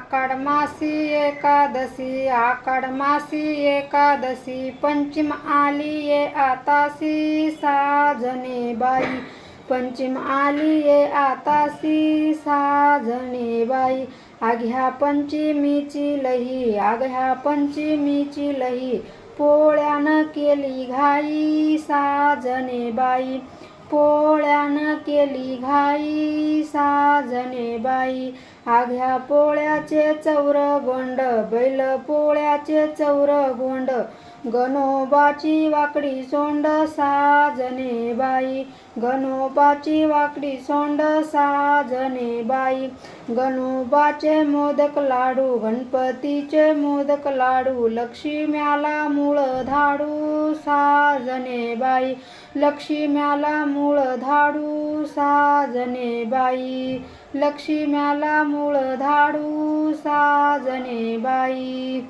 आषाढ मासी एकादशी, आषाढ मासी एकादशी, पंचम आली ये आतासी साजने बाई, पंचम आली ये आतासी साजने बाई, आघ्या पंचमीची लही, आघ्या पंचमीची लही, पोळ्यानं केली घाई साजने बाई, पोळ्यानं केली घाई साजने बाई, आघ्या पोळ्याचे चौर गोंड, बैल पोळ्याचे चौर गोंड, गणोबाची वाकडी सोंड साजने बाई, गणोबाची वाकडी सोंड साजने बाई, गणोबाचे मोदक लाडू, गणपतीचे मोदक लाडू, लक्ष्म्याला मूळ धाडू साजने बाई, लक्ष्म्याला मूळ धाडू साजने बाई, लक्ष्म्याला मूळ धाडू साजने बाई।